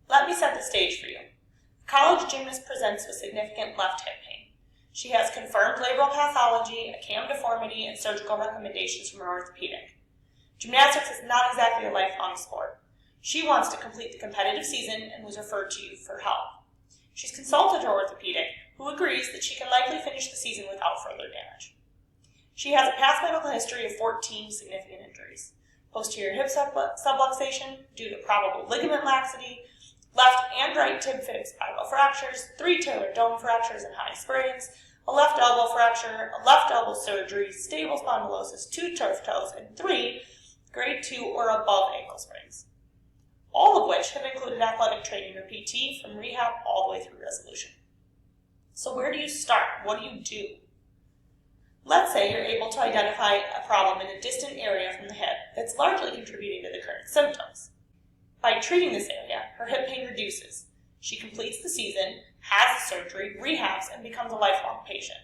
Let me set the stage for you. A college gymnast presents with significant left hip pain. She has confirmed labral pathology, a cam deformity, and surgical recommendations from an orthopedic. Gymnastics is not exactly a lifelong sport. She wants to complete the competitive season and was referred to you for help. She's consulted her orthopedic, who agrees that she can likely finish the season without further damage. She has a past medical history of 14 significant injuries. Posterior hip subluxation due to probable ligament laxity, left and right tib fib spiral fractures, 3 talar dome fractures and high sprains, a left elbow fracture, a left elbow surgery, stable spondylosis, 2 turf toes, and 3 grade 2 or above ankle sprains. All of which have included athletic training or PT from rehab all the way through resolution. So where do you start? What do you do? Let's say you're able to identify a problem in a distant area from the hip that's largely contributing to the current symptoms. By treating this area, her hip pain reduces. She completes the season, has the surgery, rehabs, and becomes a lifelong patient.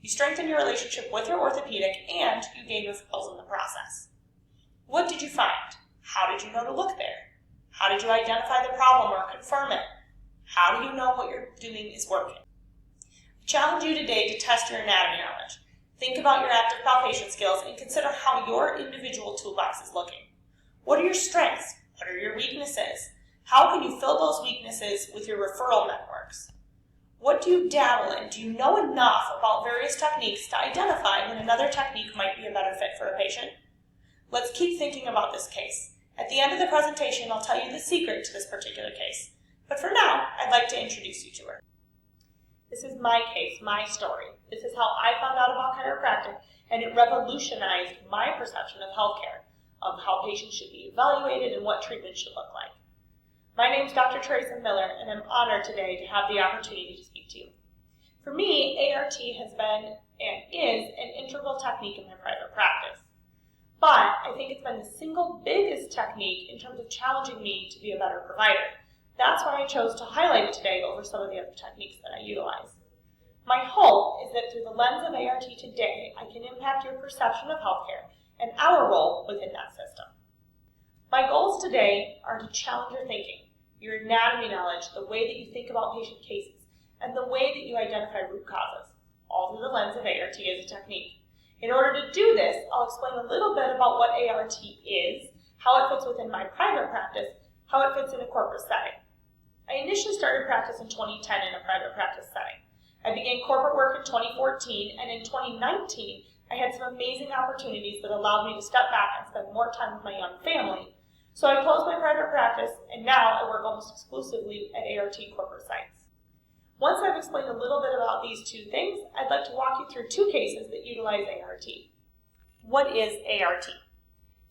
You strengthen your relationship with your orthopedic and you gain referrals in the process. What did you find? How did you know to look there? How did you identify the problem or confirm it? How do you know what you're doing is working? I challenge you today to test your anatomy knowledge. Think about your active palpation skills and consider how your individual toolbox is looking. What are your strengths? What are your weaknesses? How can you fill those weaknesses with your referral networks? What do you dabble in? Do you know enough about various techniques to identify when another technique might be a better fit for a patient? Let's keep thinking about this case. At the end of the presentation, I'll tell you the secret to this particular case. But for now, I'd like to introduce you to her. This is my case, my story. This is how I found out about chiropractic, and it revolutionized my perception of healthcare, of how patients should be evaluated and what treatment should look like. My name is Dr. Teresa Miller, and I'm honored today to have the opportunity to speak to you. For me, ART has been and is an integral technique in my private practice. But I think it's been the single biggest technique in terms of challenging me to be a better provider. That's why I chose to highlight it today over some of the other techniques that I utilize. My hope is that through the lens of ART today, I can impact your perception of healthcare and our role within that system. My goals today are to challenge your thinking, your anatomy knowledge, the way that you think about patient cases, and the way that you identify root causes, all through the lens of ART as a technique. In order to do this, I'll explain a little bit about what ART is, how it fits within my private practice, how it fits in a corporate setting. I initially started practice in 2010 in a private practice setting. I began corporate work in 2014, and in 2019, I had some amazing opportunities that allowed me to step back and spend more time with my young family. So I closed my private practice, and now I work almost exclusively at ART corporate sites. Once I've explained a little bit about these two things, I'd like to walk you through 2 cases that utilize ART. What is ART?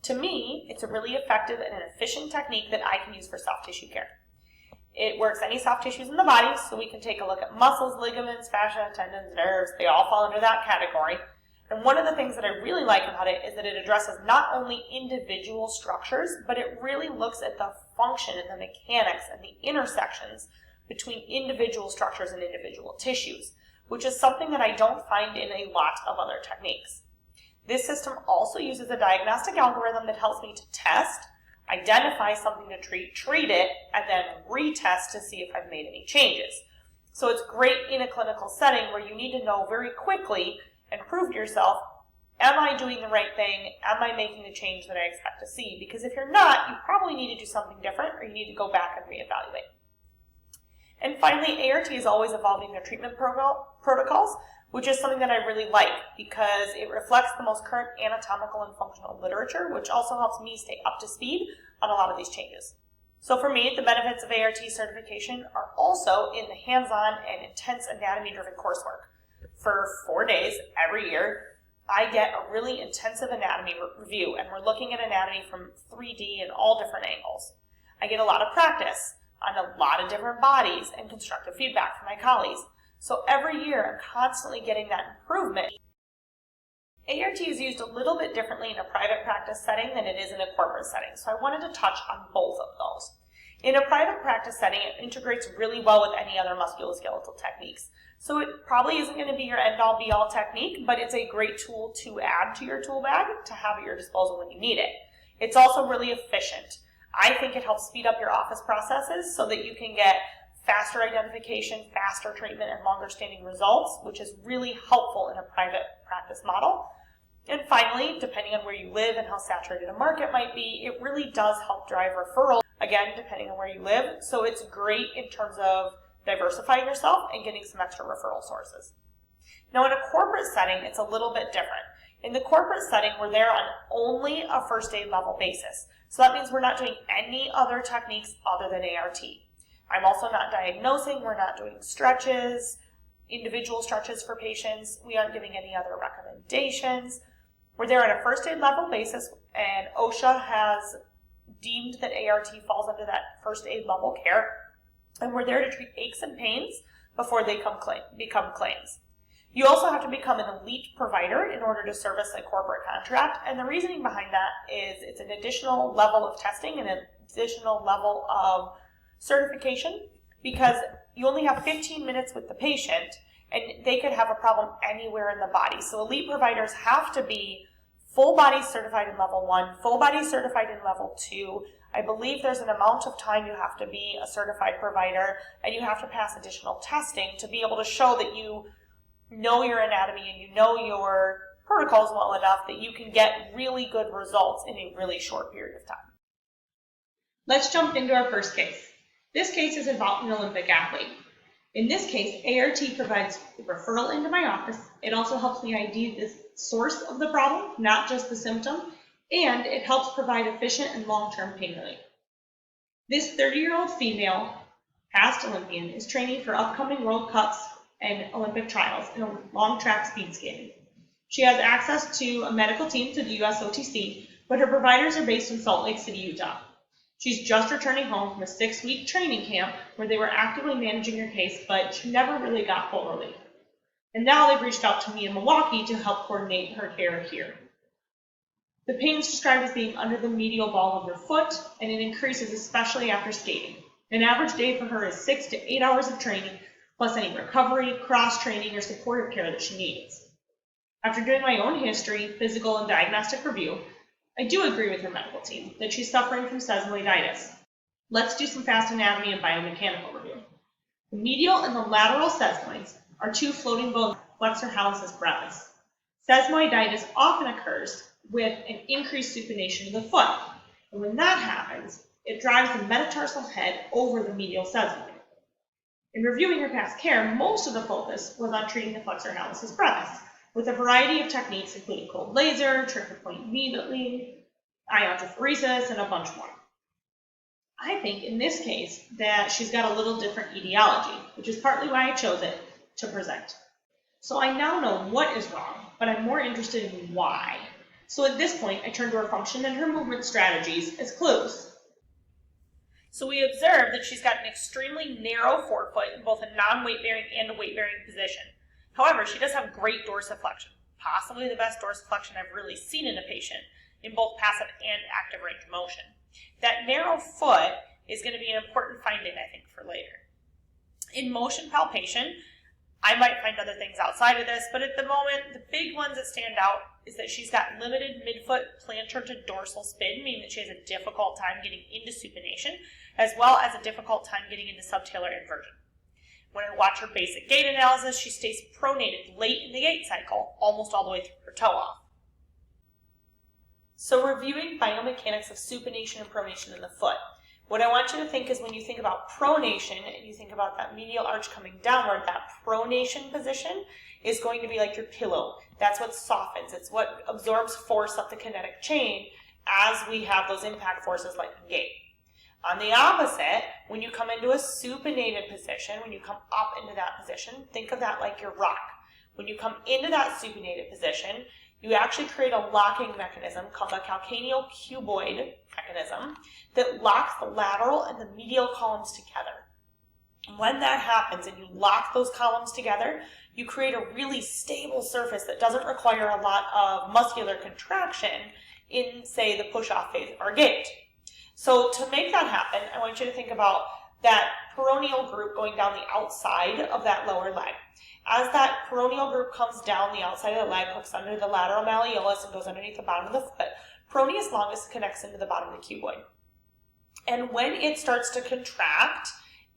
To me, it's a really effective and an efficient technique that I can use for soft tissue care. It works any soft tissues in the body, so we can take a look at muscles, ligaments, fascia, tendons, nerves. They all fall under that category. And one of the things that I really like about it is that it addresses not only individual structures, but it really looks at the function and the mechanics and the intersections between individual structures and individual tissues, which is something that I don't find in a lot of other techniques. This system also uses a diagnostic algorithm that helps me to test, identify something to treat it, and then retest to see if I've made any changes. So it's great in a clinical setting where you need to know very quickly and prove to yourself, am I doing the right thing? Am I making the change that I expect to see? Because if you're not, you probably need to do something different or you need to go back and reevaluate. And finally, ART is always evolving their treatment protocols, which is something that I really like because it reflects the most current anatomical and functional literature, which also helps me stay up to speed on a lot of these changes. So for me, the benefits of ART certification are also in the hands-on and intense anatomy-driven coursework. For 4 days every year, I get a really intensive anatomy review, and we're looking at anatomy from 3D and all different angles. I get a lot of practice on a lot of different bodies and constructive feedback from my colleagues. So every year, I'm constantly getting that improvement. ART is used a little bit differently in a private practice setting than it is in a corporate setting, so I wanted to touch on both of those. In a private practice setting, it integrates really well with any other musculoskeletal techniques. So it probably isn't going to be your end-all be-all technique, but it's a great tool to add to your tool bag to have at your disposal when you need it. It's also really efficient. I think it helps speed up your office processes so that you can get faster identification, faster treatment, and longer standing results, which is really helpful in a private practice model. And finally, depending on where you live and how saturated a market might be, it really does help drive referrals, again, depending on where you live. So it's great in terms of diversifying yourself and getting some extra referral sources. Now, in a corporate setting, it's a little bit different. In the corporate setting, we're there on only a first aid level basis. So that means we're not doing any other techniques other than ART. I'm also not diagnosing, we're not doing stretches, individual stretches for patients. We aren't giving any other recommendations. We're there on a first aid level basis, and OSHA has deemed that ART falls under that first aid level care. And we're there to treat aches and pains before they become claims. You also have to become an elite provider in order to service a corporate contract. And the reasoning behind that is it's an additional level of testing and an additional level of certification, because you only have 15 minutes with the patient and they could have a problem anywhere in the body. So elite providers have to be full body certified in level 1, full body certified in level 2. I believe there's an amount of time you have to be a certified provider, and you have to pass additional testing to be able to show that you know your anatomy and you know your protocols well enough that you can get really good results in a really short period of time. Let's jump into our first case. This case is about an Olympic athlete. In this case, ART provides the referral into my office. It also helps me ID the source of the problem, not just the symptom, and it helps provide efficient and long-term pain relief. This 30-year-old female, past Olympian, is training for upcoming World Cups and Olympic trials in a long track speed skating. She has access to a medical team through the USOTC, but her providers are based in Salt Lake City, Utah. She's just returning home from a 6-week training camp where they were actively managing her case, but she never really got full relief. And now they've reached out to me in Milwaukee to help coordinate her care here. The pain is described as being under the medial ball of her foot, and it increases especially after skating. An average day for her is 6 to 8 hours of training, plus any recovery, cross-training, or supportive care that she needs. After doing my own history, physical, and diagnostic review, I do agree with her medical team that she's suffering from sesamoiditis. Let's do some fast anatomy and biomechanical review. The medial and the lateral sesamoids are two floating bones, flexor hallucis brevis. Sesamoiditis often occurs with an increased supination of the foot, and when that happens, it drives the metatarsal head over the medial sesamoid. In reviewing her past care, most of the focus was on treating the flexor hallucis brevis, with a variety of techniques including cold laser, trigger point needling, iontophoresis, and a bunch more. I think in this case that she's got a little different etiology, which is partly why I chose it to present. So I now know what is wrong, but I'm more interested in why. So at this point, I turn to her function and her movement strategies as clues. So we observe that she's got an extremely narrow forefoot in both a non-weight-bearing and a weight-bearing position. However, she does have great dorsiflexion, possibly the best dorsiflexion I've really seen in a patient in both passive and active range of motion. That narrow foot is going to be an important finding, I think, for later. In motion palpation, I might find other things outside of this, but at the moment, the big ones that stand out is that she's got limited midfoot plantar to dorsal spin, meaning that she has a difficult time getting into supination, as well as a difficult time getting into subtalar inversion. When I watch her basic gait analysis, she stays pronated late in the gait cycle, almost all the way through her toe off. So reviewing biomechanics of supination and pronation in the foot, what I want you to think is when you think about pronation and you think about that medial arch coming downward, that pronation position is going to be like your pillow. That's what softens. It's what absorbs force up the kinetic chain as we have those impact forces like in gait. On the opposite, when you come into a supinated position, when you come up into that position, think of that like your rock. When you come into that supinated position, you actually create a locking mechanism called the calcaneal cuboid mechanism that locks the lateral and the medial columns together. And when that happens and you lock those columns together, you create a really stable surface that doesn't require a lot of muscular contraction in, say, the push-off phase of our gait. So to make that happen, I want you to think about that peroneal group going down the outside of that lower leg. As that peroneal group comes down the outside of the leg, hooks under the lateral malleolus and goes underneath the bottom of the foot, peroneus longus connects into the bottom of the cuboid. And when it starts to contract,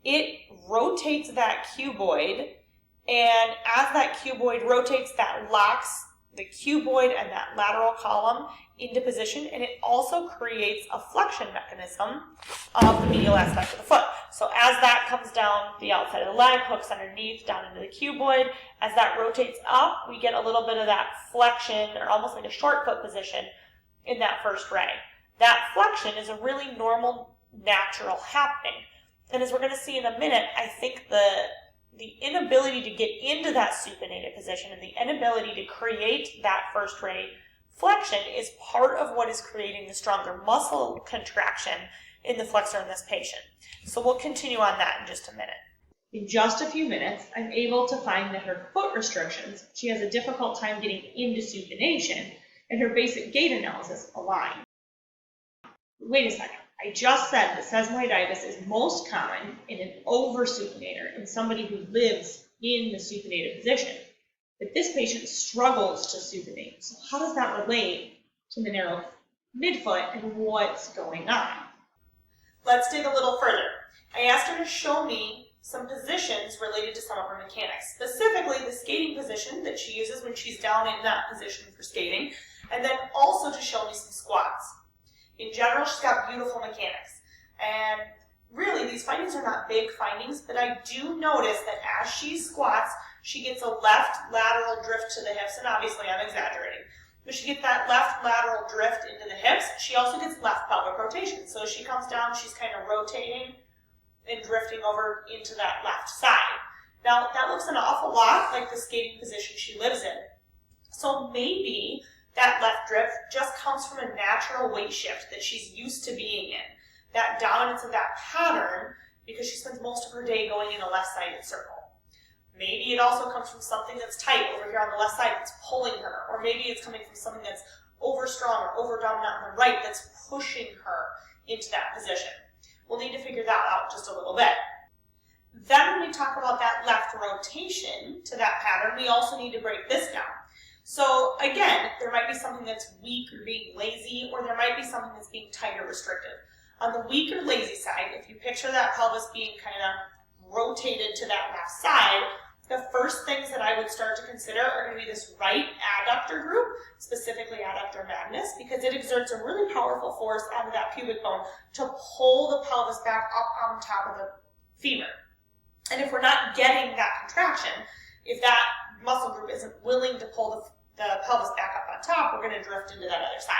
it rotates that cuboid, and as that cuboid rotates, that locks the cuboid and that lateral column into position, and it also creates a flexion mechanism of the medial aspect of the foot. So as that comes down the outside of the leg, hooks underneath, down into the cuboid, as that rotates up, we get a little bit of that flexion, or almost like a short foot position in that first ray. That flexion is a really normal, natural happening. And as we're going to see in a minute, I think the inability to get into that supinated position and the inability to create that first ray flexion is part of what is creating the stronger muscle contraction in the flexor in this patient. So we'll continue on that in just a minute. In just a few minutes, I'm able to find that her foot restrictions, she has a difficult time getting into supination, and her basic gait analysis align. Wait a second. I just said that sesamoiditis is most common in an over-supinator, in somebody who lives in the supinated position. But this patient struggles to supinate. So how does that relate to the narrow midfoot and what's going on? Let's dig a little further. I asked her to show me some positions related to some of her mechanics, specifically the skating position that she uses when she's down in that position for skating, and then also to show me some squats. In general, she's got beautiful mechanics, and really these findings are not big findings, but I do notice that as she squats, she gets a left lateral drift to the hips, and obviously I'm exaggerating, but she gets that left lateral drift into the hips. She also gets left pelvic rotation, so as she comes down, she's kind of rotating and drifting over into that left side. Now, that looks an awful lot like the skating position she lives in, so maybe that left drift just comes from a natural weight shift that she's used to being in. That dominance of that pattern because she spends most of her day going in a left-sided circle. Maybe it also comes from something that's tight over here on the left side that's pulling her, or maybe it's coming from something that's over-strong or over-dominant on the right that's pushing her into that position. We'll need to figure that out just a little bit. Then when we talk about that left rotation to that pattern, we also need to break this down. So again, there might be something that's weak or being lazy, or there might be something that's being tight or restrictive. On the weak or lazy side, if you picture that pelvis being kind of rotated to that left side, the first things that I would start to consider are going to be this right adductor group, specifically adductor magnus, because it exerts a really powerful force onto that pubic bone to pull the pelvis back up on top of the femur. And if we're not getting that contraction, if that muscle group isn't willing to pull the pelvis back up on top, we're going to drift into that other side.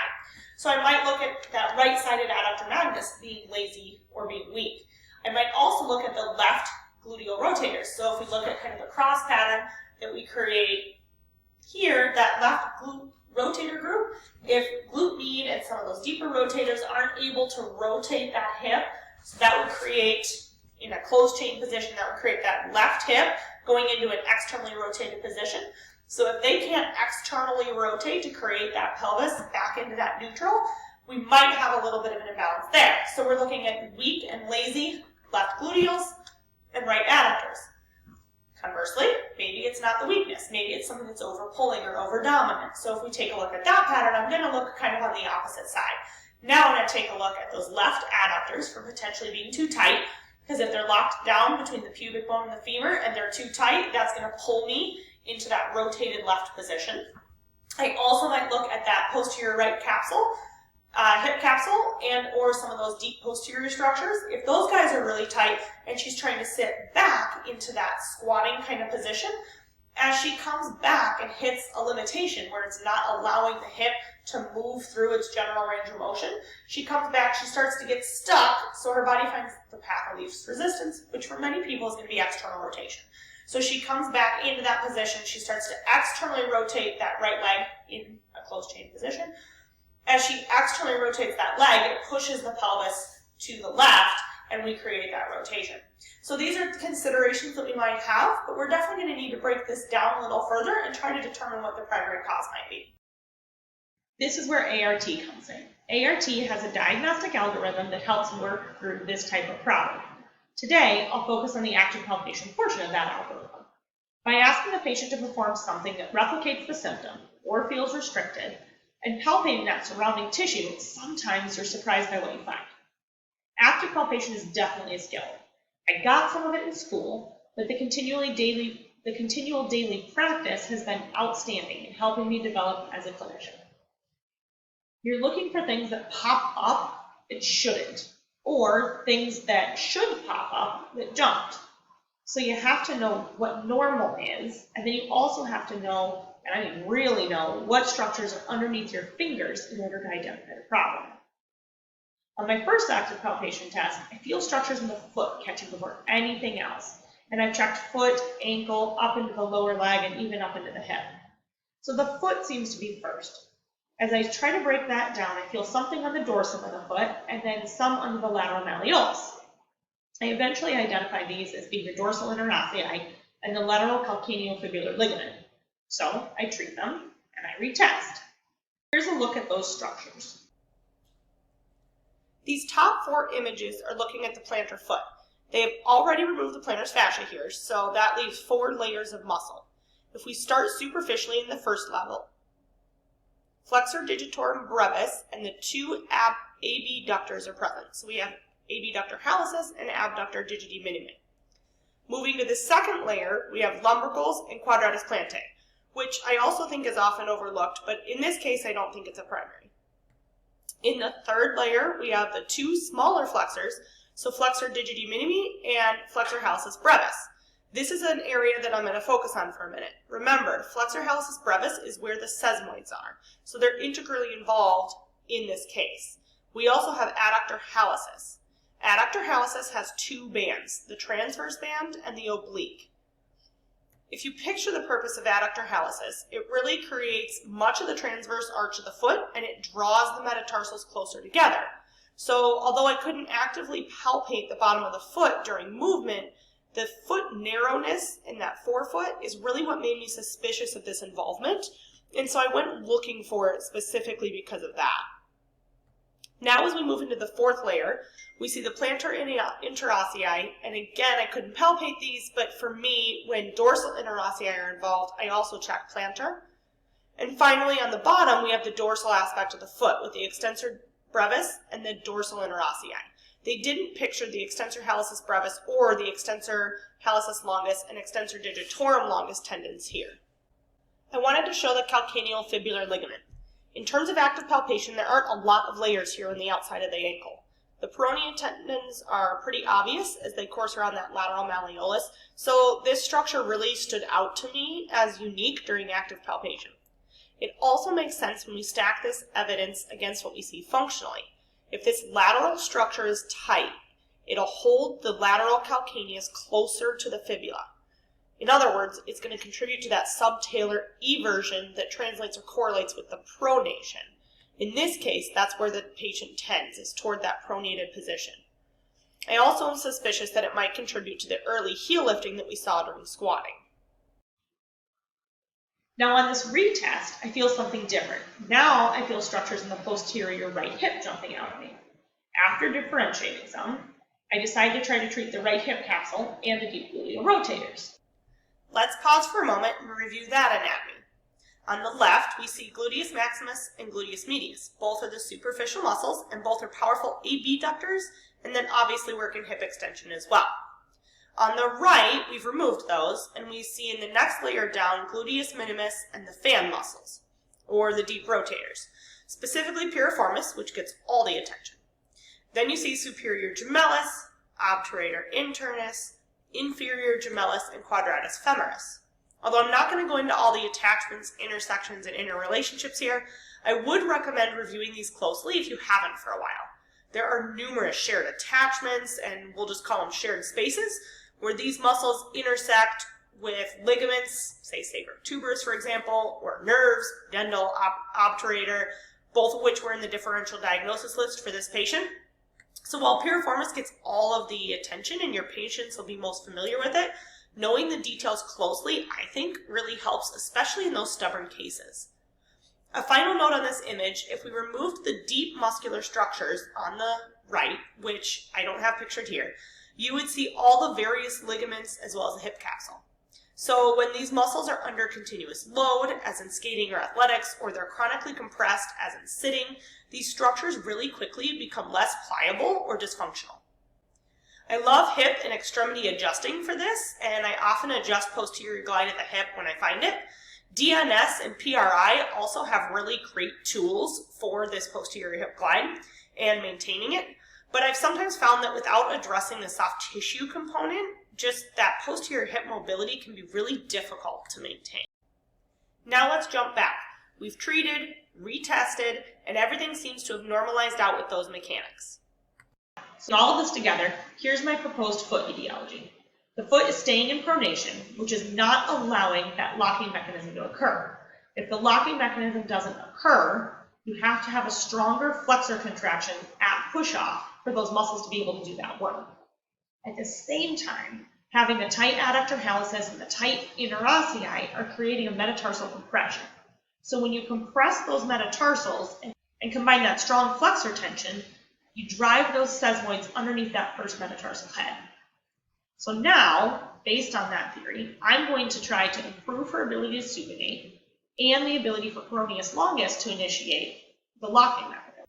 So I might look at that right-sided adductor magnus being lazy or being weak. I might also look at the left gluteal rotators. So if we look at kind of the cross pattern that we create here, that left glute rotator group, if glute med and some of those deeper rotators aren't able to rotate that hip, so that would create, in a closed chain position, that would create that left hip going into an externally rotated position. So if they can't externally rotate to create that pelvis back into that neutral, we might have a little bit of an imbalance there. So we're looking at weak and lazy left gluteals and right adductors. Conversely, maybe it's not the weakness. Maybe it's something that's over-pulling or over-dominant. So if we take a look at that pattern, I'm going to look kind of on the opposite side. Now I'm going to take a look at those left adductors for potentially being too tight, because if they're locked down between the pubic bone and the femur and they're too tight, that's going to pull me into that rotated left position. I also might look at that posterior right capsule, hip capsule, and or some of those deep posterior structures. If those guys are really tight and she's trying to sit back into that squatting kind of position, as she comes back and hits a limitation where it's not allowing the hip to move through its general range of motion, she comes back, she starts to get stuck, so her body finds the path of least resistance, which for many people is going to be external rotation. So she comes back into that position, she starts to externally rotate that right leg in a closed chain position. As she externally rotates that leg, it pushes the pelvis to the left, and we create that rotation. So these are considerations that we might have, but we're definitely going to need to break this down a little further and try to determine what the primary cause might be. This is where ART comes in. ART has a diagnostic algorithm that helps work through this type of problem. Today, I'll focus on the active palpation portion of that algorithm. By asking the patient to perform something that replicates the symptom or feels restricted, and palpating that surrounding tissue, sometimes you're surprised by what you find. Active active palpation is definitely a skill. I got some of it in school, but the continual daily practice has been outstanding in helping me develop as a clinician. You're looking for things that pop up that shouldn't, or things that should pop up that don't. So you have to know what normal is, and then you also have to know, and I mean really know, what structures are underneath your fingers in order to identify the problem. On my first active palpation test, I feel structures in the foot catching before anything else, and I've checked foot, ankle, up into the lower leg, and even up into the hip. So the foot seems to be first. As I try to break that down, I feel something on the dorsum of the foot, and then some under the lateral malleolus. I eventually identified these as being the dorsal interossei and the lateral calcaneofibular ligament. So I treat them and I retest. Here's a look at those structures. These top 4 images are looking at the plantar foot. They have already removed the plantar fascia here, so that leaves 4 layers of muscle. If we start superficially in the first level, flexor digitorum brevis and the 2 abductors are present. So we have abductor hallucis and abductor digiti minimi. Moving to the second layer, we have lumbricals and quadratus plantae, which I also think is often overlooked, but in this case I don't think it's a primary. In the third layer, we have the 2 smaller flexors, so flexor digiti minimi and flexor hallucis brevis. This is an area that I'm going to focus on for a minute. Remember, flexor hallucis brevis is where the sesamoids are, so they're integrally involved in this case. We also have adductor hallucis. Adductor hallucis has 2 bands, the transverse band and the oblique. If you picture the purpose of adductor hallucis, it really creates much of the transverse arch of the foot and it draws the metatarsals closer together. So although I couldn't actively palpate the bottom of the foot during movement, the foot narrowness in that forefoot is really what made me suspicious of this involvement, and so I went looking for it specifically because of that. Now as we move into the 4th layer, we see the plantar interossei, and again I couldn't palpate these, but for me, when dorsal interossei are involved, I also check plantar. And finally on the bottom, we have the dorsal aspect of the foot with the extensor brevis and the dorsal interossei. They didn't picture the extensor hallucis brevis or the extensor hallucis longus and extensor digitorum longus tendons here. I wanted to show the calcaneofibular ligament. In terms of active palpation, there aren't a lot of layers here on the outside of the ankle. The peroneal tendons are pretty obvious as they course around that lateral malleolus, so this structure really stood out to me as unique during active palpation. It also makes sense when we stack this evidence against what we see functionally. If this lateral structure is tight, it'll hold the lateral calcaneus closer to the fibula. In other words, it's going to contribute to that subtalar eversion that translates or correlates with the pronation. In this case, that's where the patient tends, is toward that pronated position. I also am suspicious that it might contribute to the early heel lifting that we saw during squatting. Now on this retest, I feel something different. Now I feel structures in the posterior right hip jumping out at me. After differentiating some, I decided to try to treat the right hip capsule and the deep gluteal rotators. Let's pause for a moment and review that anatomy. On the left, we see gluteus maximus and gluteus medius. Both are the superficial muscles and both are powerful abductors and then obviously work in hip extension as well. On the right, we've removed those, and we see in the next layer down gluteus minimus and the fan muscles, or the deep rotators, specifically piriformis, which gets all the attention. Then you see superior gemellus, obturator internus, inferior gemellus, and quadratus femoris. Although I'm not going to go into all the attachments, intersections, and interrelationships here, I would recommend reviewing these closely if you haven't for a while. There are numerous shared attachments, and we'll just call them shared spaces, where these muscles intersect with ligaments, say sacrotuberous for example, or nerves, dental, obturator, both of which were in the differential diagnosis list for this patient. So while piriformis gets all of the attention and your patients will be most familiar with it, knowing the details closely, I think, really helps, especially in those stubborn cases. A final note on this image, if we removed the deep muscular structures on the right, which I don't have pictured here, you would see all the various ligaments as well as the hip capsule. So when these muscles are under continuous load, as in skating or athletics, or they're chronically compressed, as in sitting, these structures really quickly become less pliable or dysfunctional. I love hip and extremity adjusting for this, and I often adjust posterior glide at the hip when I find it. DNS and PRI also have really great tools for this posterior hip glide and maintaining it, but I've sometimes found that without addressing the soft tissue component, just that posterior hip mobility can be really difficult to maintain. Now let's jump back. We've treated, retested, and everything seems to have normalized out with those mechanics. So all of this together, here's my proposed foot etiology. The foot is staying in pronation, which is not allowing that locking mechanism to occur. If the locking mechanism doesn't occur, you have to have a stronger flexor contraction at push-off for those muscles to be able to do that work. At the same time, having a tight adductor hallucis and the tight interossei are creating a metatarsal compression. So when you compress those metatarsals and combine that strong flexor tension, you drive those sesamoids underneath that first metatarsal head. So now, based on that theory, I'm going to try to improve her ability to supinate and the ability for peroneus longus to initiate the locking mechanism.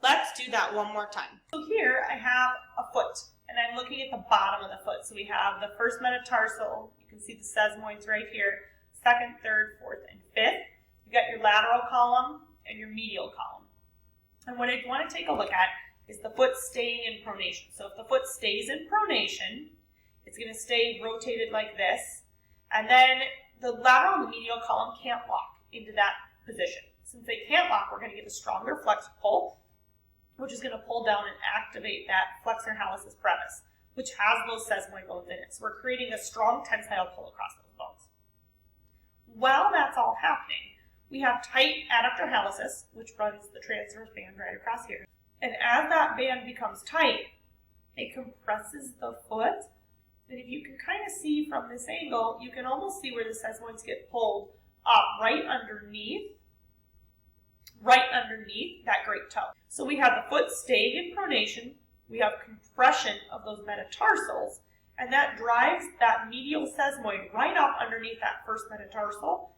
Let's do that one more time. So here I have a foot, and I'm looking at the bottom of the foot. So we have the first metatarsal. You can see the sesamoids right here, second, third, fourth, and fifth. You've got your lateral column and your medial column. And what I want to take a look at is the foot staying in pronation. So if the foot stays in pronation, it's going to stay rotated like this, and then the lateral and the medial column can't lock into that position. Since they can't lock, we're going to get a stronger flexor pull, which is going to pull down and activate that flexor hallucis brevis, which has those sesamoid bones in it. So we're creating a strong tensile pull across those bones. While that's all happening, we have tight adductor hallucis, which runs the transverse band right across here. And as that band becomes tight, it compresses the foot. And if you can kind of see from this angle, you can almost see where the sesamoids get pulled up right underneath that great toe. So we have the foot staying in pronation, we have compression of those metatarsals, and that drives that medial sesamoid right up underneath that first metatarsal.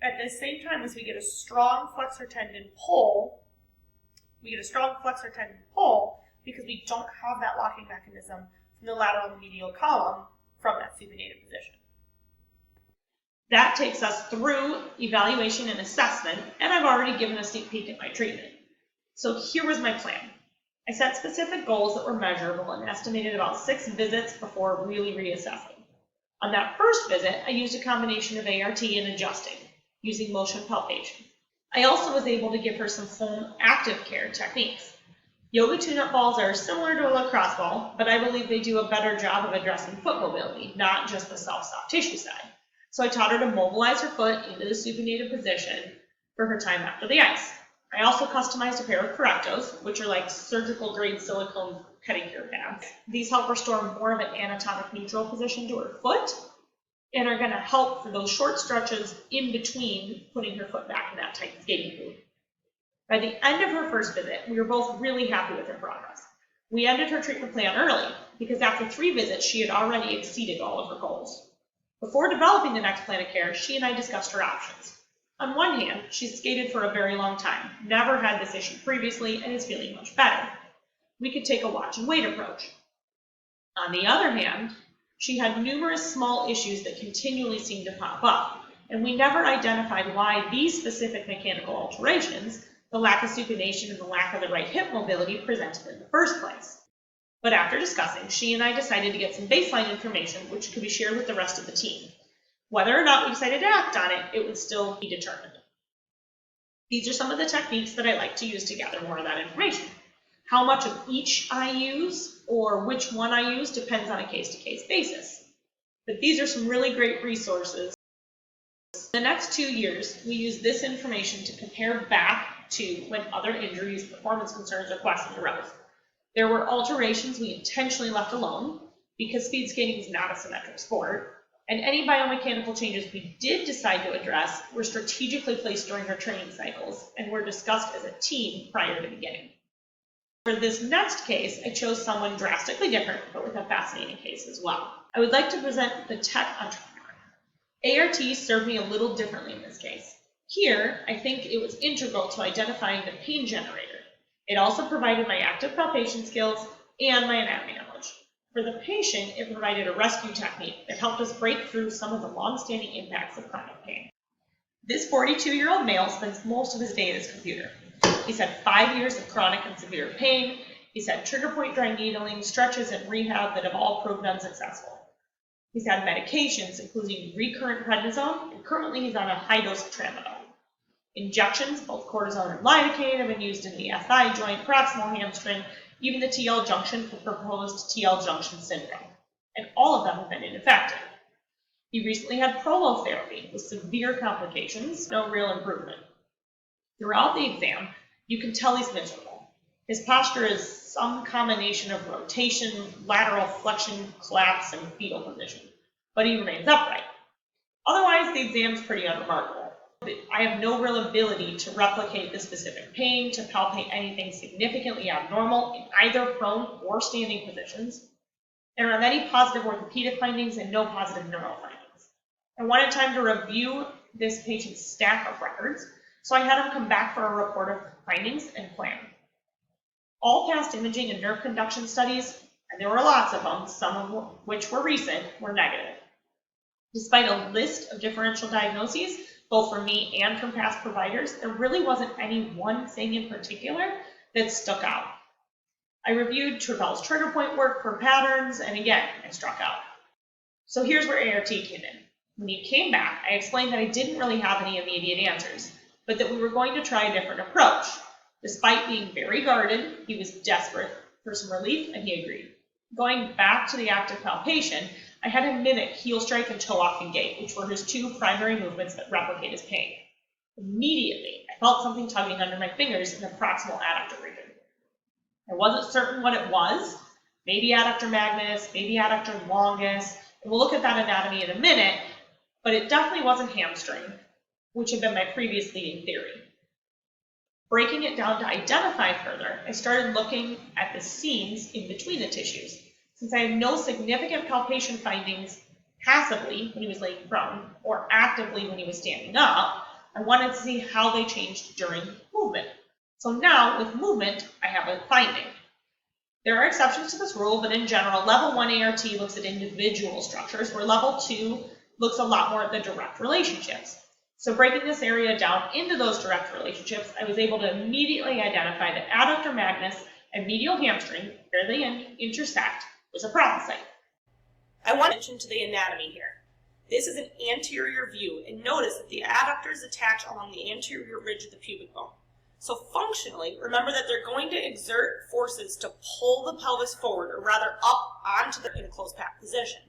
At the same time as we get a strong flexor tendon pull, because we don't have that locking mechanism from the lateral and medial column from that supinated position. That takes us through evaluation and assessment, and I've already given a sneak peek at my treatment. So here was my plan. I set specific goals that were measurable and estimated about 6 visits before really reassessing. On that first visit, I used a combination of ART and adjusting, using motion palpation. I also was able to give her some foam active care techniques. Yoga tune-up balls are similar to a lacrosse ball, but I believe they do a better job of addressing foot mobility, not just the soft tissue side. So I taught her to mobilize her foot into the supinated position for her time after the ice. I also customized a pair of Correctos, which are like surgical grade silicone pedicure pads. These help restore more of an anatomic neutral position to her foot and are going to help for those short stretches in between putting her foot back in that tight skating boot. By the end of her first visit, we were both really happy with her progress. We ended her treatment plan early because after 3 visits, she had already exceeded all of her goals. Before developing the next plan of care, she and I discussed her options. On one hand, she's skated for a very long time, never had this issue previously, and is feeling much better. We could take a watch and wait approach. On the other hand, she had numerous small issues that continually seemed to pop up, and we never identified why these specific mechanical alterations, the lack of supination and the lack of the right hip mobility, presented in the first place. But after discussing, she and I decided to get some baseline information which could be shared with the rest of the team. Whether or not we decided to act on it, it would still be determined. These are some of the techniques that I like to use to gather more of that information. How much of each I use or which one I use depends on a case-to-case basis. But these are some really great resources. In the next 2 years, we use this information to compare back to when other injuries, performance concerns, or questions arose. There were alterations we intentionally left alone because speed skating is not a symmetric sport, and any biomechanical changes we did decide to address were strategically placed during her training cycles and were discussed as a team prior to beginning. For this next case, I chose someone drastically different, but with a fascinating case as well. I would like to present the tech entrepreneur. ART served me a little differently in this case. Here, I think it was integral to identifying the pain generator. It also provided my active palpation skills and my anatomy knowledge. For the patient, it provided a rescue technique that helped us break through some of the long-standing impacts of chronic pain. This 42-year-old male spends most of his day at his computer. He's had 5 years of chronic and severe pain. He's had trigger point dry needling, stretches, and rehab that have all proven unsuccessful. He's had medications, including recurrent prednisone, and currently he's on a high dose of tramadol. Injections, both cortisone and lidocaine, have been used in the SI joint, proximal hamstring, even the TL junction for proposed TL junction syndrome, and all of them have been ineffective. He recently had prolotherapy with severe complications, no real improvement. Throughout the exam, you can tell he's miserable. His posture is some combination of rotation, lateral flexion, collapse, and fetal position, but he remains upright. Otherwise, the exam's pretty unremarkable. I have no real ability to replicate the specific pain, to palpate anything significantly abnormal in either prone or standing positions. There are many positive orthopedic findings and no positive neuro findings. I wanted time to review this patient's stack of records, so I had him come back for a report of findings and plan. All past imaging and nerve conduction studies, and there were lots of them, some of which were recent, were negative. Despite a list of differential diagnoses, both from me and from past providers, there really wasn't any one thing in particular that stuck out. I reviewed Travell's trigger point work for patterns, and again, I struck out. So here's where ART came in. When he came back, I explained that I didn't really have any immediate answers, but that we were going to try a different approach. Despite being very guarded, he was desperate for some relief, and he agreed. Going back to the active palpation, I had him mimic heel strike and toe walking gait, which were his two primary movements that replicate his pain. Immediately, I felt something tugging under my fingers in the proximal adductor region. I wasn't certain what it was, maybe adductor magnus, maybe adductor longus, and we'll look at that anatomy in a minute, but it definitely wasn't hamstring, which had been my previous leading theory. Breaking it down to identify further, I started looking at the seams in between the tissues. Since I had no significant palpation findings passively when he was laying prone or actively when he was standing up, I wanted to see how they changed during movement. So now, with movement, I have a finding. There are exceptions to this rule, but in general, level 1 ART looks at individual structures, where level 2 looks a lot more at the direct relationships. So breaking this area down into those direct relationships, I was able to immediately identify that adductor magnus and medial hamstring, where they intersect, was a problem site. I want to mention to the anatomy here. This is an anterior view, and notice that the adductors attach along the anterior ridge of the pubic bone. So functionally, remember that they're going to exert forces to pull the pelvis forward, or rather up onto the in a closed pack position.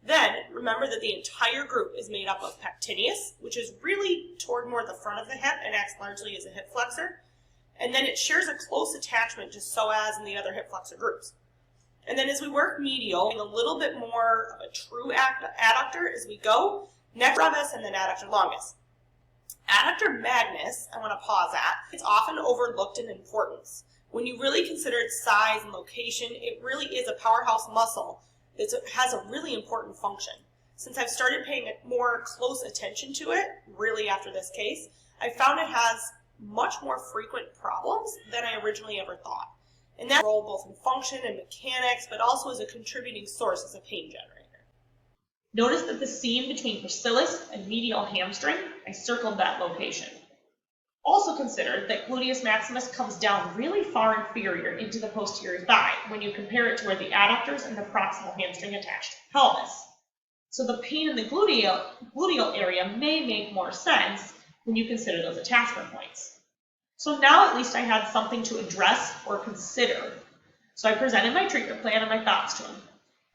Then, remember that the entire group is made up of pectineus, which is really toward more the front of the hip and acts largely as a hip flexor. And then it shares a close attachment, just so as in the other hip flexor groups. And then as we work medial, a little bit more of a true adductor as we go, neck brevis and then adductor longus. Adductor magnus, I want to pause at, it's often overlooked in importance. When you really consider its size and location, it really is a powerhouse muscle that has a really important function. Since I've started paying more close attention to it, really after this case, I found it has much more frequent problems than I originally ever thought. And that role both in function and mechanics, but also as a contributing source as a pain generator. Notice that the seam between gracilis and medial hamstring, I circled that location. Also consider that gluteus maximus comes down really far inferior into the posterior thigh when you compare it to where the adductors and the proximal hamstring attach to the pelvis. So the pain in the gluteal area may make more sense when you consider those attachment points. So now at least I had something to address or consider. So I presented my treatment plan and my thoughts to him.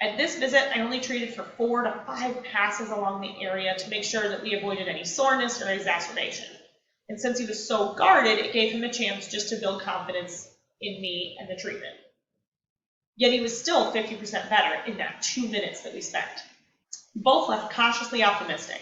At this visit, I only treated for 4 to 5 passes along the area to make sure that we avoided any soreness or exacerbation. And since he was so guarded, it gave him a chance just to build confidence in me and the treatment. Yet he was still 50% better in that 2 minutes that we spent. We both left cautiously optimistic.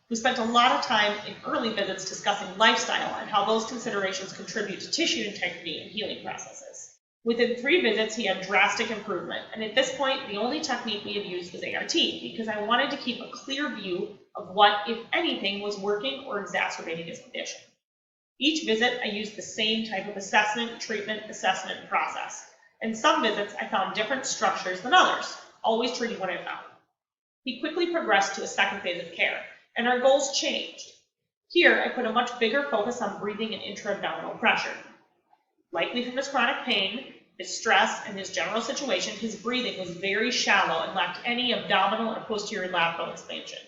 We spent a lot of time in early visits discussing lifestyle and how those considerations contribute to tissue integrity and healing processes. Within 3 visits, he had drastic improvement, and at this point, the only technique we had used was ART, because I wanted to keep a clear view of what, if anything, was working or exacerbating his condition. Each visit, I used the same type of assessment, treatment, assessment, and process. and some visits I found different structures than others, always treating what I found. He quickly progressed to a second phase of care, and our goals changed. Here, I put a much bigger focus on breathing and intra-abdominal pressure. Likely from his chronic pain, his stress, and his general situation, his breathing was very shallow and lacked any abdominal or posterior lateral expansion.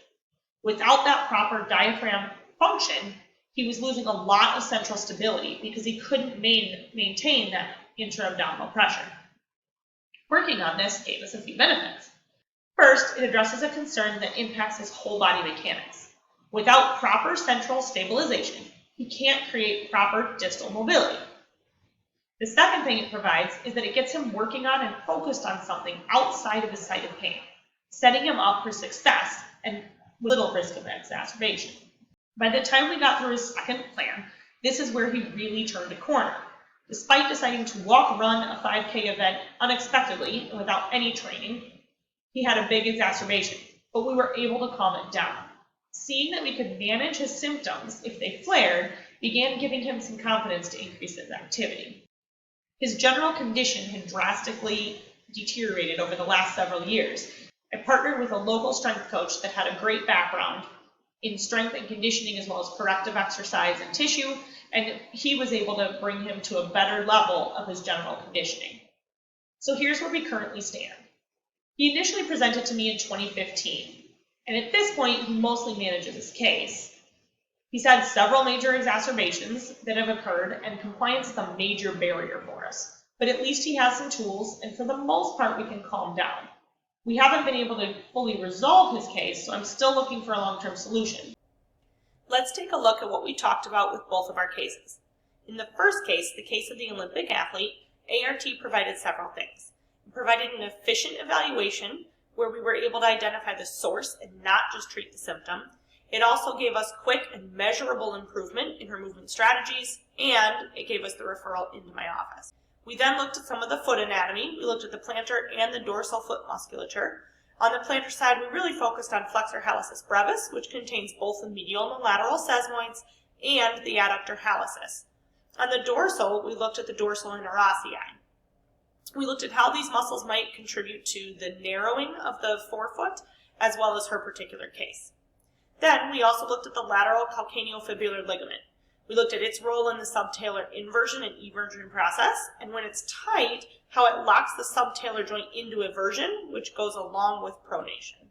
Without that proper diaphragm function, he was losing a lot of central stability because he couldn't maintain that intra-abdominal pressure. Working on this gave us a few benefits. First, it addresses a concern that impacts his whole body mechanics. Without proper central stabilization, he can't create proper distal mobility. The second thing it provides is that it gets him working on and focused on something outside of his site of pain, setting him up for success and with little risk of exacerbation. By the time we got through his second plan, this is where he really turned a corner. Despite deciding to run a 5K event unexpectedly and without any training, he had a big exacerbation, but we were able to calm it down. Seeing that we could manage his symptoms if they flared began giving him some confidence to increase his activity. His general condition had drastically deteriorated over the last several years. I partnered with a local strength coach that had a great background in strength and conditioning as well as corrective exercise and tissue, and he was able to bring him to a better level of his general conditioning. So here's where we currently stand. He initially presented to me in 2015, and at this point, he mostly manages his case. He's had several major exacerbations that have occurred, and compliance is a major barrier for us. But at least he has some tools, and for the most part, we can calm down. We haven't been able to fully resolve his case, so I'm still looking for a long-term solution. Let's take a look at what we talked about with both of our cases. In the first case, the case of the Olympic athlete, ART provided several things. It provided an efficient evaluation where we were able to identify the source and not just treat the symptom. It also gave us quick and measurable improvement in her movement strategies, and it gave us the referral into my office. We then looked at some of the foot anatomy. We looked at the plantar and the dorsal foot musculature. On the plantar side, we really focused on flexor hallucis brevis, which contains both the medial and the lateral sesamoids, and the adductor hallucis. On the dorsal, we looked at the dorsal interossei. We looked at how these muscles might contribute to the narrowing of the forefoot, as well as her particular case. Then we also looked at the lateral calcaneofibular ligament. We looked at its role in the subtalar inversion and eversion process, and when it's tight, how it locks the subtalar joint into eversion, which goes along with pronation.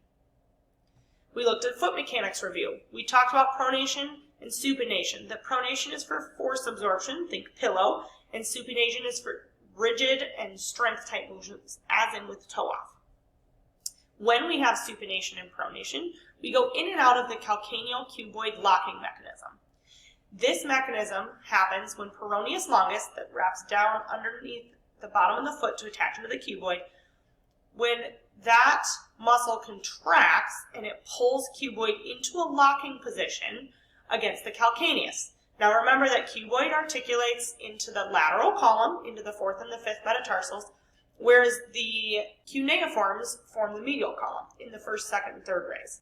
We looked at foot mechanics review. We talked about pronation and supination. That pronation is for force absorption, think pillow, and supination is for rigid and strength type movements, as in with toe off. When we have supination and pronation, we go in and out of the calcaneocuboid locking mechanism. This mechanism happens when peroneus longus, that wraps down underneath the bottom of the foot to attach into the cuboid, when that muscle contracts and it pulls cuboid into a locking position against the calcaneus. Now remember that cuboid articulates into the lateral column, into the fourth and the fifth metatarsals, whereas the cuneiforms form the medial column in the first, second, and third rays.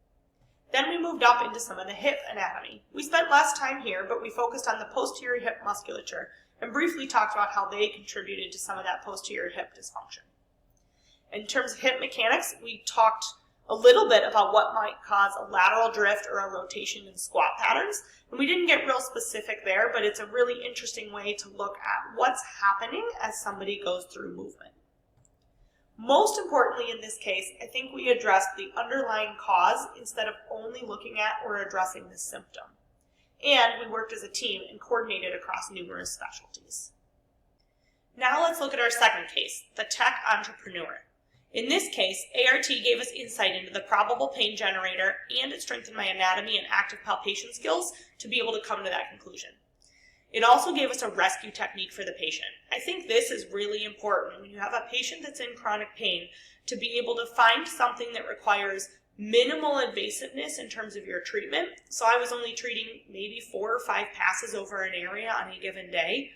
Then we moved up into some of the hip anatomy. We spent less time here, but we focused on the posterior hip musculature and briefly talked about how they contributed to some of that posterior hip dysfunction. In terms of hip mechanics, we talked a little bit about what might cause a lateral drift or a rotation in squat patterns, and we didn't get real specific there, but it's a really interesting way to look at what's happening as somebody goes through movement. Most importantly in this case, I think we addressed the underlying cause instead of only looking at or addressing the symptom. And we worked as a team and coordinated across numerous specialties. Now let's look at our second case, the tech entrepreneur. In this case, ART gave us insight into the probable pain generator, and it strengthened my anatomy and active palpation skills to be able to come to that conclusion. It also gave us a rescue technique for the patient. I think this is really important when you have a patient that's in chronic pain to be able to find something that requires minimal invasiveness in terms of your treatment. So I was only treating maybe 4 or 5 passes over an area on a given day.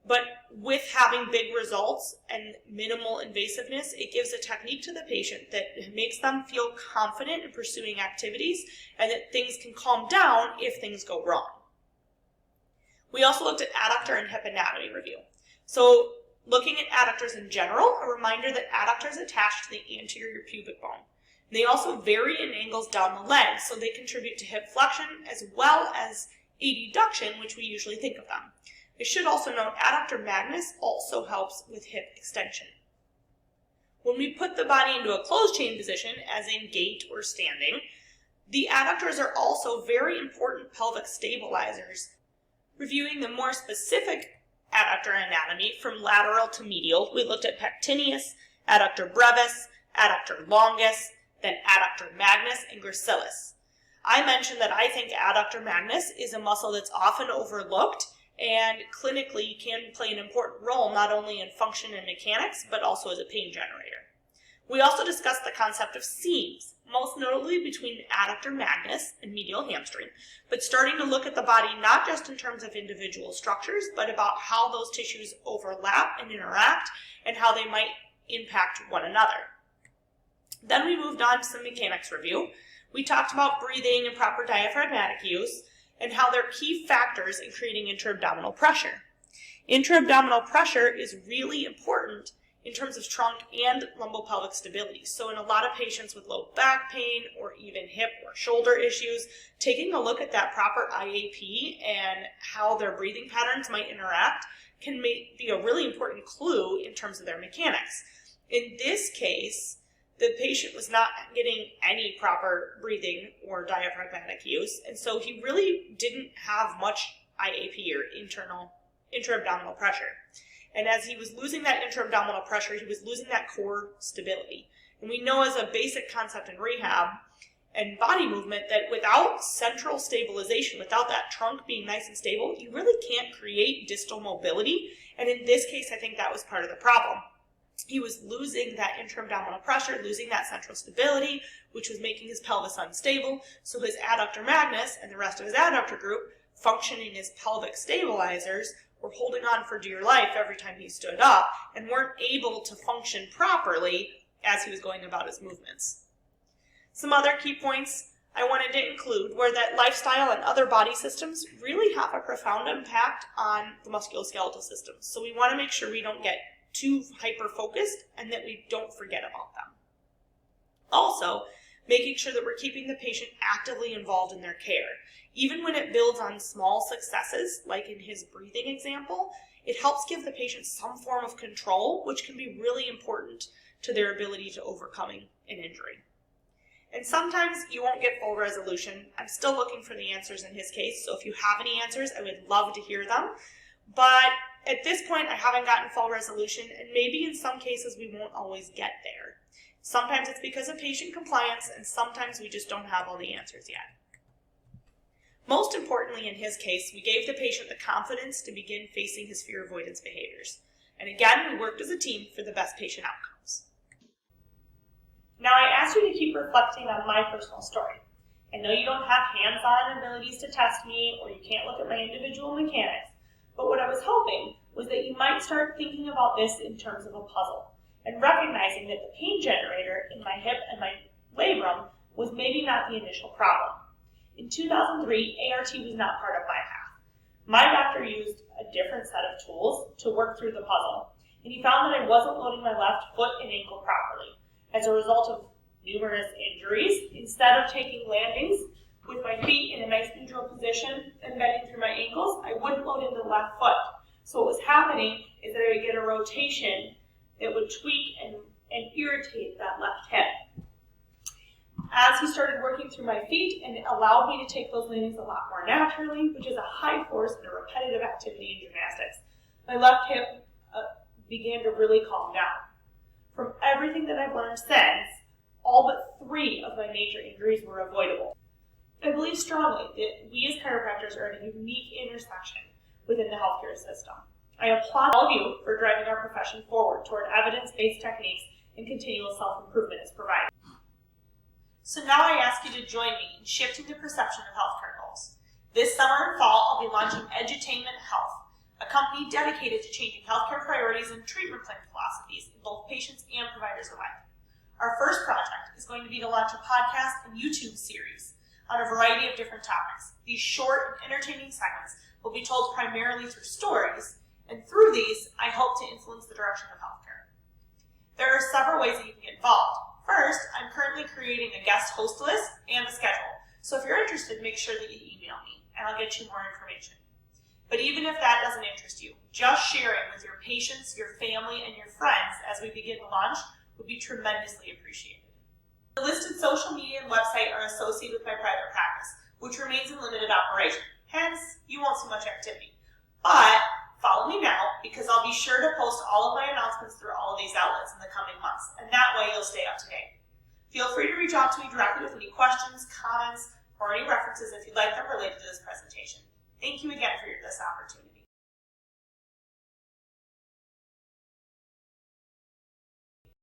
But with having big results and minimal invasiveness, it gives a technique to the patient that makes them feel confident in pursuing activities and that things can calm down if things go wrong. We also looked at adductor and hip anatomy review. So Looking at adductors in general, a reminder that adductors attach to the anterior pubic bone. And they also vary in angles down the leg, so they contribute to hip flexion as well as adduction, which we usually think of them. I should also note adductor magnus also helps with hip extension. When we put the body into a closed chain position, as in gait or standing, the adductors are also very important pelvic stabilizers. Reviewing the more specific adductor anatomy from lateral to medial, we looked at pectineus, adductor brevis, adductor longus, then adductor magnus, and gracilis. I mentioned that I think adductor magnus is a muscle that's often overlooked and clinically can play an important role not only in function and mechanics, but also as a pain generator. We also discussed the concept of seams, most notably between adductor magnus and medial hamstring, but starting to look at the body not just in terms of individual structures, but about how those tissues overlap and interact and how they might impact one another. Then we moved on to some mechanics review. We talked about breathing and proper diaphragmatic use and how they're key factors in creating intra-abdominal pressure. Intra-abdominal pressure is really important in terms of trunk and lumbopelvic stability. So in a lot of patients with low back pain or even hip or shoulder issues, taking a look at that proper IAP and how their breathing patterns might interact can be a really important clue in terms of their mechanics. In this case, the patient was not getting any proper breathing or diaphragmatic use, and so he really didn't have much IAP or intra-abdominal pressure. And as he was losing that intra-abdominal pressure, he was losing that core stability. And we know as a basic concept in rehab and body movement that without central stabilization, without that trunk being nice and stable, you really can't create distal mobility. And in this case, I think that was part of the problem. He was losing that intra-abdominal pressure, losing that central stability, which was making his pelvis unstable. So his adductor magnus and the rest of his adductor group, functioning as pelvic stabilizers, were holding on for dear life every time he stood up and weren't able to function properly as he was going about his movements. Some other key points I wanted to include were that lifestyle and other body systems really have a profound impact on the musculoskeletal system. So we want to make sure we don't get too hyper-focused and that we don't forget about them. Also, making sure that we're keeping the patient actively involved in their care. Even when it builds on small successes, like in his breathing example, it helps give the patient some form of control, which can be really important to their ability to overcoming an injury. And sometimes you won't get full resolution. I'm still looking for the answers in his case, so if you have any answers, I would love to hear them. But at this point, I haven't gotten full resolution, and maybe in some cases we won't always get there. Sometimes it's because of patient compliance, and sometimes we just don't have all the answers yet. Most importantly, in his case, we gave the patient the confidence to begin facing his fear avoidance behaviors. And again, we worked as a team for the best patient outcomes. Now, I asked you to keep reflecting on my personal story. I know you don't have hands-on abilities to test me, or you can't look at my individual mechanics, but what I was hoping was that you might start thinking about this in terms of a puzzle, and recognizing that the pain generator in my hip and my labrum was maybe not the initial problem. In 2003, ART was not part of my path. My doctor used a different set of tools to work through the puzzle, and he found that I wasn't loading my left foot and ankle properly. As a result of numerous injuries, instead of taking landings with my feet in a nice neutral position and bending through my ankles, I wouldn't load into the left foot. So what was happening is that I would get a rotation that would tweak and irritate that left hip. As he started working through my feet, and it allowed me to take those landings a lot more naturally, which is a high force and a repetitive activity in gymnastics, my left hip began to really calm down. From everything that I've learned since, all but 3 of my major injuries were avoidable. I believe strongly that we as chiropractors are at a unique intersection within the healthcare system. I applaud all of you for driving our profession forward toward evidence-based techniques and continual self-improvement as provided. So now I ask you to join me in shifting the perception of healthcare goals. This summer and fall, I'll be launching Edutainment Health, a company dedicated to changing healthcare priorities and treatment plan philosophies in both patients and providers alike. Our first project is going to be to launch a podcast and YouTube series on a variety of different topics. These short and entertaining segments will be told primarily through stories, and through these, I hope to influence the direction of healthcare. There are several ways that you can get involved. First, I'm currently creating a guest host list and a schedule, so if you're interested, make sure that you email me, and I'll get you more information. But even if that doesn't interest you, just sharing with your patients, your family, and your friends as we begin to launch would be tremendously appreciated. The listed social media and website are associated with my private practice, which remains in limited operation. Hence, you won't see much activity. But follow me now, because I'll be sure to post all of my announcements through all of these outlets in the coming months, and that way you'll stay up to date. Feel free to reach out to me directly with any questions, comments, or any references if you'd like them related to this presentation. Thank you again for your